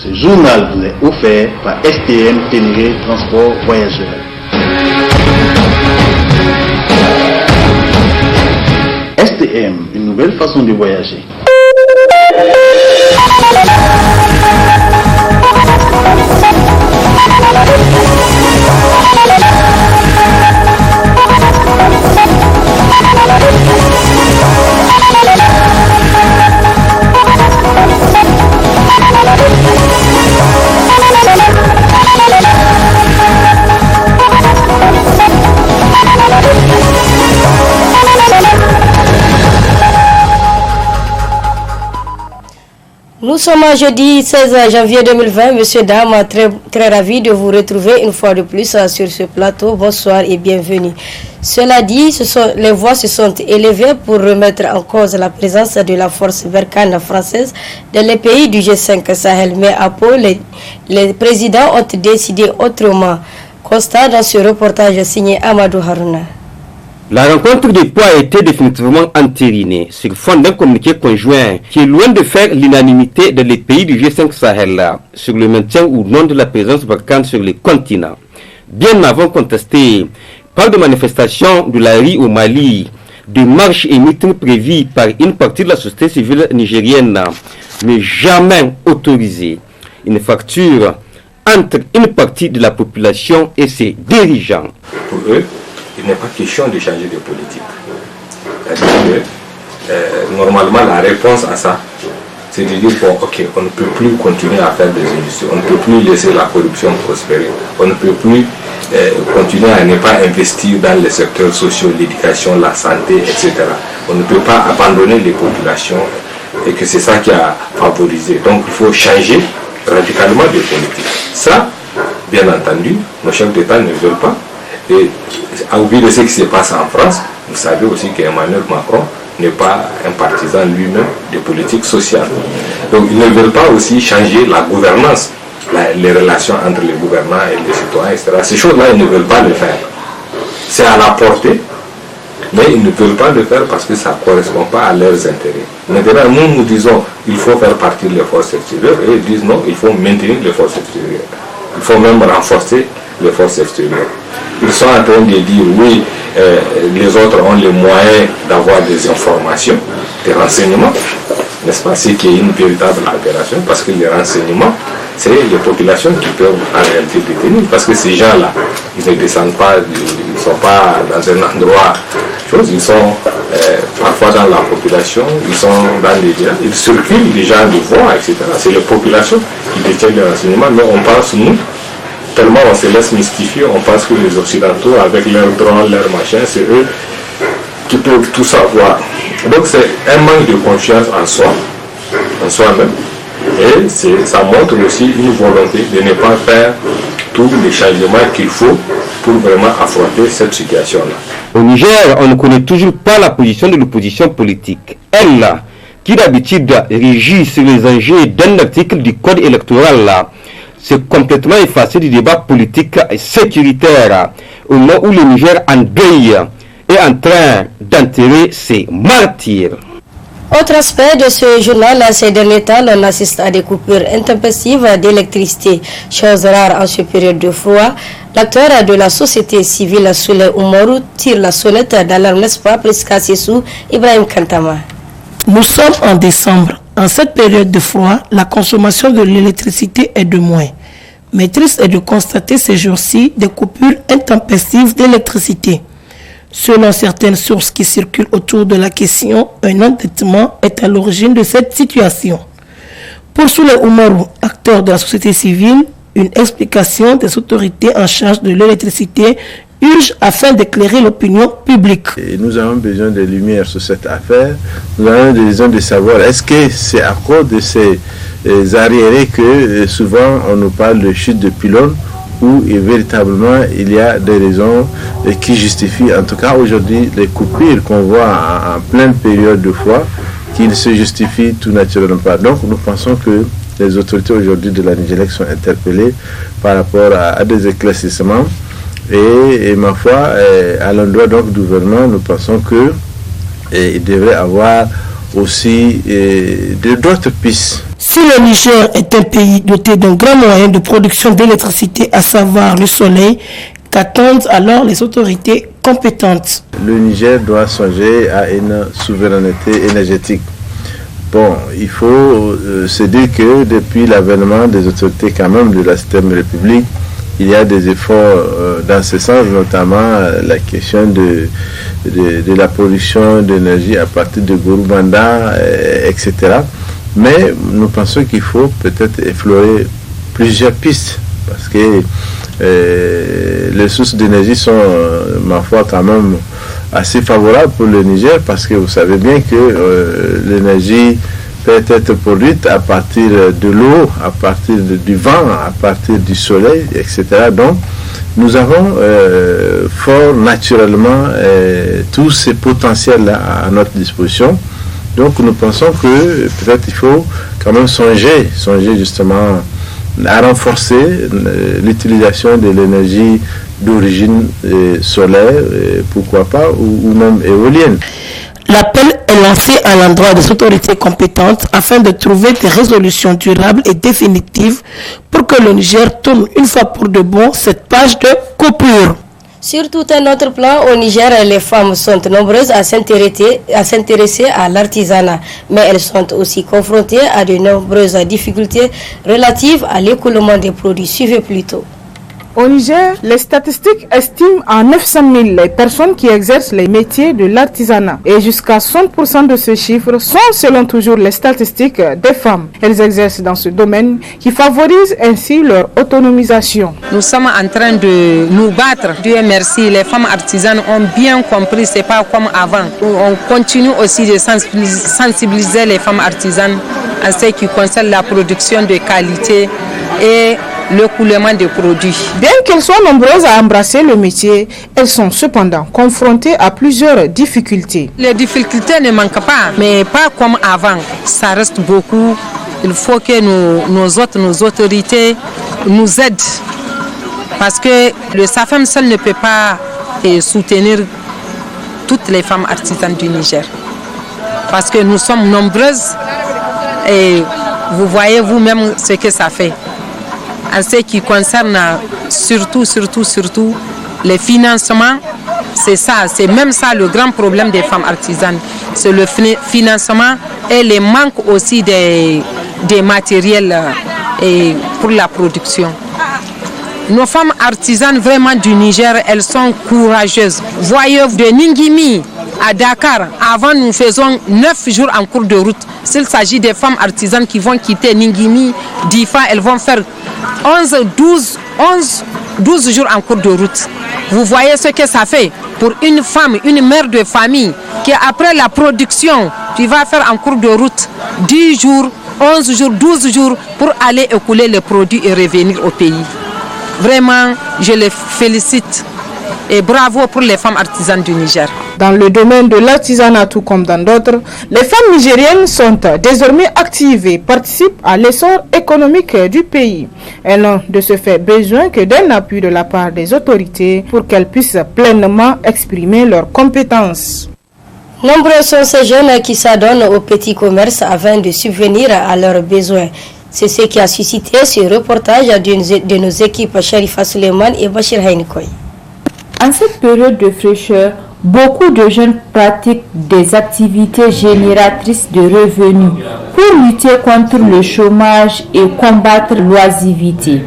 Ce journal vous est offert par STM Ténéré Transport Voyageurs. STM, une nouvelle façon de voyager. Nous sommes jeudi 16 janvier 2020. Monsieur, dames, très ravi de vous retrouver une fois de plus sur ce plateau. Bonsoir et bienvenue. Cela dit, les voix se sont élevées pour remettre en cause la présence de la force Barkhane française dans les pays du G5 Sahel. Mais à Pau, les présidents ont décidé autrement. Constat dans ce reportage signé Amadou Harouna. La rencontre de Pau a été définitivement entérinée sur fond d'un communiqué conjoint qui est loin de faire l'unanimité dans les pays du G5 Sahel sur le maintien ou non de la présence Barkhane sur le continent. Bien avant contesté par des manifestations de la rue au Mali, de marches et meetings prévus par une partie de la société civile nigérienne, mais jamais autorisé. Une fracture entre une partie de la population et ses dirigeants. Pour eux, il n'est pas question de changer de politique. C'est-à-dire que normalement la réponse à ça, c'est de dire bon, ok, on ne peut plus continuer à faire des injustices, on ne peut plus laisser la corruption prospérer, on ne peut plus continuer à ne pas investir dans les secteurs sociaux, l'éducation, la santé, etc. On ne peut pas abandonner les populations et que c'est ça qui a favorisé. Donc il faut changer radicalement de politique. Ça, bien entendu, nos chefs d'État ne veulent pas. Et au vu de ce qui se passe en France, vous savez aussi qu'Emmanuel Macron n'est pas un partisan lui-même de politique sociale. Donc ils ne veulent pas aussi changer la gouvernance, les relations entre les gouvernants et les citoyens, etc. Ces choses-là, ils ne veulent pas le faire. C'est à la portée, mais ils ne veulent pas le faire parce que ça ne correspond pas à leurs intérêts. Maintenant, nous disons qu'il faut faire partir les forces extérieures et ils disent non, il faut maintenir les forces extérieures. Il faut même renforcer les forces extérieures. Ils sont en train de dire oui, les autres ont les moyens d'avoir des informations, des renseignements, n'est-ce pas? C'est qui est une véritable aberration parce que les renseignements, c'est les populations qui peuvent en réalité détenir parce que ces gens-là, ils ne descendent pas, ils ne sont pas dans un endroit, ils sont parfois dans la population, ils sont dans les villages, ils circulent, les gens les voient, etc. C'est les populations qui détiennent les renseignements, mais on pense, nous, tellement on se laisse mystifier, on pense que les Occidentaux, avec leurs drones, leurs machins, c'est eux qui peuvent tout savoir. Donc c'est un manque de confiance en soi, en soi-même. Et ça montre aussi une volonté de ne pas faire tous les changements qu'il faut pour vraiment affronter cette situation-là. Au Niger, on ne connaît toujours pas la position de l'opposition politique. Elle, qui d'habitude régit sur les enjeux d'un article du code électoral, c'est complètement effacé du débat politique et sécuritaire au moment où le Niger en deuil est en train d'enterrer ses martyrs. Autre aspect de ce journal, ces derniers temps, on assiste à des coupures intempestives d'électricité. Chose rare en cette période de froid, l'acteur de la société civile Souley Oumarou tire la sonnette d'alarme, n'est-ce pas, Priska Sissou, Ibrahim Kantama. Nous sommes en décembre. En cette période de froid, la consommation de l'électricité est de moins. Mais triste est de constater ces jours-ci des coupures intempestives d'électricité. Selon certaines sources qui circulent autour de la question, un endettement est à l'origine de cette situation. Pour Souley Oumarou, acteur de la société civile, une explication des autorités en charge de l'électricité urge afin d'éclairer l'opinion publique. Et nous avons besoin de lumière sur cette affaire. Nous avons besoin de savoir est-ce que c'est à cause de ces arriérés que souvent on nous parle de chute de pylônes ou véritablement il y a des raisons qui justifient, en tout cas aujourd'hui, les coupures qu'on voit en pleine période de froid qui ne se justifient tout naturellement pas. Donc nous pensons que les autorités aujourd'hui de la Nigélec sont interpellées par rapport à des éclaircissements. Et ma foi, à l'endroit donc du gouvernement, nous pensons qu'il devrait avoir aussi d'autres pistes. Si le Niger est un pays doté d'un grand moyen de production d'électricité, à savoir le soleil, qu'attendent alors les autorités compétentes? Le Niger doit songer à une souveraineté énergétique. Bon, il faut se dire que depuis l'avènement des autorités quand même de la 7e République, il y a des efforts dans ce sens, notamment la question de la production d'énergie à partir de Gorubanda, etc. Mais nous pensons qu'il faut peut-être effleurer plusieurs pistes, parce que les sources d'énergie sont, ma foi, quand même assez favorables pour le Niger, parce que vous savez bien que l'énergie peut être produite à partir de l'eau, à partir du vent, à partir du soleil, etc. Donc, nous avons fort naturellement tous ces potentiels-là à notre disposition. Donc, nous pensons que peut-être il faut quand même songer justement à renforcer l'utilisation de l'énergie d'origine solaire, pourquoi pas, ou même éolienne. L'appel est lancé à l'endroit des autorités compétentes afin de trouver des résolutions durables et définitives pour que le Niger tourne une fois pour de bon cette page de coupure. Sur tout un autre plan, au Niger, les femmes sont nombreuses à s'intéresser à l'artisanat, mais elles sont aussi confrontées à de nombreuses difficultés relatives à l'écoulement des produits. Suivez plutôt. Au Niger, les statistiques estiment à 900 000 les personnes qui exercent les métiers de l'artisanat. Et jusqu'à 60% de ce chiffre sont, selon toujours les statistiques, des femmes. Elles exercent dans ce domaine qui favorise ainsi leur autonomisation. Nous sommes en train de nous battre. Dieu merci, les femmes artisanes ont bien compris, c'est pas comme avant. On continue aussi de sensibiliser les femmes artisanes en ce qui concerne la production de qualité et l'écoulement des produits. Bien qu'elles soient nombreuses à embrasser le métier, elles sont cependant confrontées à plusieurs difficultés. Les difficultés ne manquent pas, mais pas comme avant. Ça reste beaucoup. Il faut que nos autorités nous aident. Parce que le SAFEM seul ne peut pas soutenir toutes les femmes artisanes du Niger. Parce que nous sommes nombreuses et vous voyez vous-même ce que ça fait. En ce qui concerne surtout les financements, c'est ça, c'est même ça le grand problème des femmes artisanes. C'est le financement et le manque aussi des matériels pour la production. Nos femmes artisanes vraiment du Niger, elles sont courageuses. Voyez, de Ningimi à Dakar, avant nous faisons 9 jours en cours de route. S'il s'agit des femmes artisanes qui vont quitter Ningimi, Difa, elles vont faire 12 jours en cours de route. Vous voyez ce que ça fait pour une femme, une mère de famille, qui après la production, tu vas faire en cours de route 10 jours, 11 jours, 12 jours pour aller écouler les produits et revenir au pays. Vraiment, je les félicite et bravo pour les femmes artisanes du Niger. Dans le domaine de l'artisanat, tout comme dans d'autres, les femmes nigériennes sont désormais actives et participent à l'essor économique du pays. Elles n'ont de ce fait besoin que d'un appui de la part des autorités pour qu'elles puissent pleinement exprimer leurs compétences. Nombreux sont ces jeunes qui s'adonnent au petit commerce afin de subvenir à leurs besoins. C'est ce qui a suscité ce reportage de nos équipes Sharifa Suleiman et Bachir Hainikoy. En cette période de fraîcheur, beaucoup de jeunes pratiquent des activités génératrices de revenus pour lutter contre le chômage et combattre l'oisivité.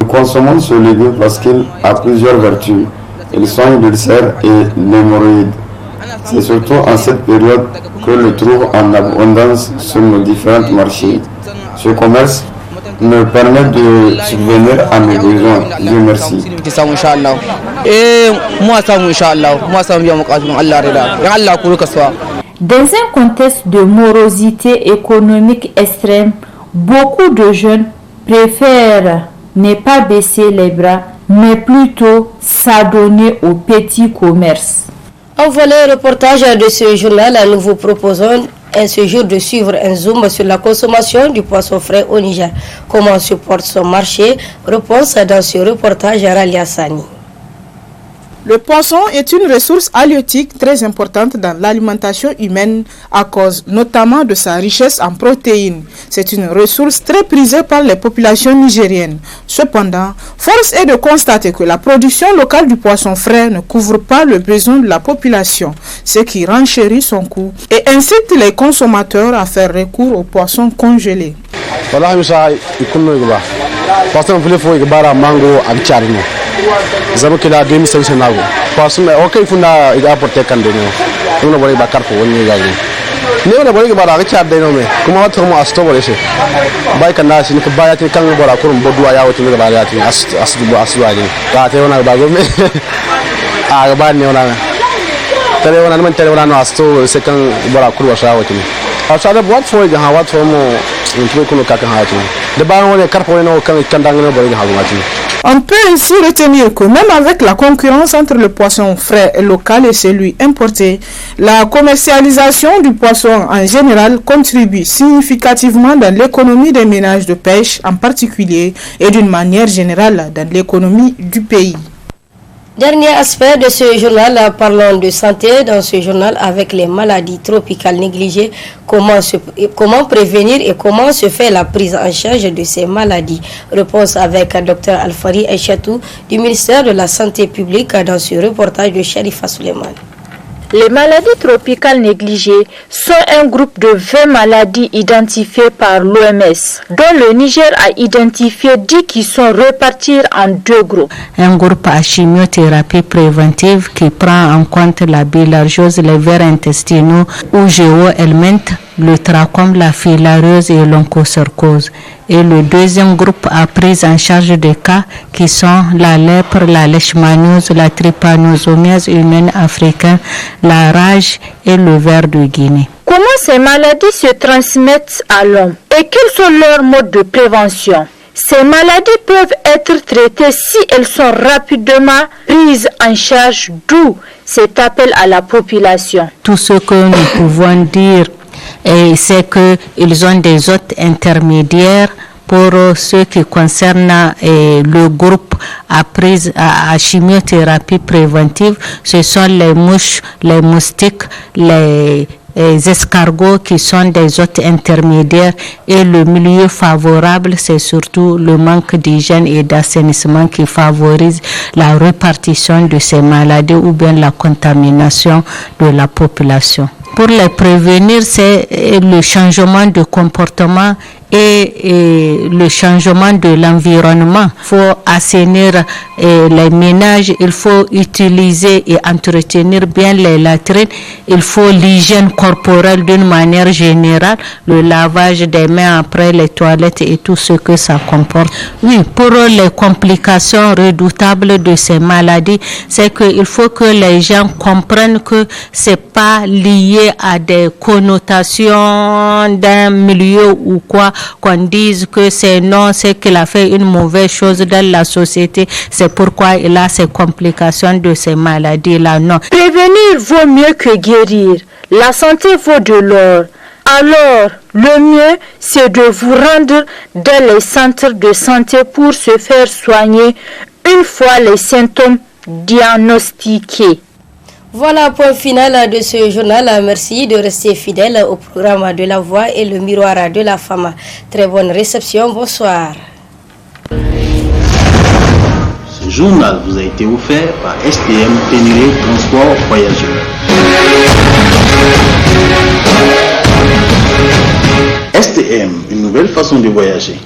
Nous consommons ce légume parce qu'il a plusieurs vertus. Il soigne l'ulcère et l'hémorroïde. C'est surtout en cette période que le trouve en abondance sur nos différents marchés. Ce commerce me permet de subvenir à mes besoins. Dieu merci. Dans un contexte de morosité économique extrême, beaucoup de jeunes préfèrent ne pas baisser les bras, mais plutôt s'adonner au petit commerce. En voilà le reportage de ce journal, nous vous proposons ce jour de suivre un zoom sur la consommation du poisson frais au Niger. Comment se porte son marché? Réponse dans ce reportage à Ralia Sani. Le poisson est une ressource halieutique très importante dans l'alimentation humaine à cause notamment de sa richesse en protéines. C'est une ressource très prisée par les populations nigériennes. Cependant, force est de constater que la production locale du poisson frais ne couvre pas le besoin de la population, ce qui renchérit son coût et incite les consommateurs à faire recours aux poissons congelés. Zama kila 2005 nago pasu me okay funa iga aporte kan de no no bari bakar ko woni ga ni ne wala bari bara ga char de no me kuma wato mo asto bari se bai kan na sin ka baya tin kan bora kurum bodwa ya wato ga baya tin asu bo asu ali ta te wona ba go me a ga ba ne wona tare wona man tare wona no asto se kan bora kurwa sha wato ni a sa da wat fo ga ha wato mo in ko ka kan ha wato de ba wona karpo no kan dangane bari ga ha wato. On peut ainsi retenir que même avec la concurrence entre le poisson frais et local et celui importé, la commercialisation du poisson en général contribue significativement dans l'économie des ménages de pêche en particulier et d'une manière générale dans l'économie du pays. Dernier aspect de ce journal, parlons de santé dans ce journal avec les maladies tropicales négligées, comment prévenir et comment se fait la prise en charge de ces maladies. Réponse avec Dr Alfari Aïchatou du ministère de la Santé publique dans ce reportage de Sharifa Suleiman. Les maladies tropicales négligées sont un groupe de 20 maladies identifiées par l'OMS, dont le Niger a identifié 10 qui sont répartis en 2 groupes. Un groupe à chimiothérapie préventive qui prend en compte la bilharziose, les vers intestinaux ou géo-helminth, le trachome, la filariose et l'onchocercose. Et le deuxième groupe a pris en charge des cas qui sont la lèpre, la leishmaniose, la trypanosomiase humaine africaine, la rage et le ver de Guinée. Comment ces maladies se transmettent à l'homme et quels sont leurs modes de prévention? Ces maladies peuvent être traitées si elles sont rapidement prises en charge, d'où cet appel à la population. Tout ce que nous pouvons dire, c'est qu'ils ont des hôtes intermédiaires pour ce qui concerne le groupe à chimiothérapie préventive. Ce sont les mouches, les moustiques, les escargots qui sont des hôtes intermédiaires, et le milieu favorable, c'est surtout le manque d'hygiène et d'assainissement qui favorise la répartition de ces maladies ou bien la contamination de la population. Pour les prévenir, c'est le changement de comportement et le changement de l'environnement. Il faut assainir les ménages, il faut utiliser et entretenir bien les latrines, il faut l'hygiène corporelle d'une manière générale, le lavage des mains après les toilettes et tout ce que ça comporte. Oui, pour les complications redoutables de ces maladies, c'est qu'il faut que les gens comprennent que c'est pas lié à des connotations d'un milieu ou quoi, qu'on dise que c'est non, c'est qu'il a fait une mauvaise chose dans la société, c'est pourquoi il a ces complications de ces maladies-là. Non. Prévenir vaut mieux que guérir. La santé vaut de l'or. Alors, le mieux, c'est de vous rendre dans les centres de santé pour se faire soigner une fois les symptômes diagnostiqués. Voilà, point final de ce journal. Merci de rester fidèle au programme de La Voix et le Miroir de la Femme. Très bonne réception, bonsoir. Ce journal vous a été offert par STM Ténéré Transport Voyageurs. STM, une nouvelle façon de voyager.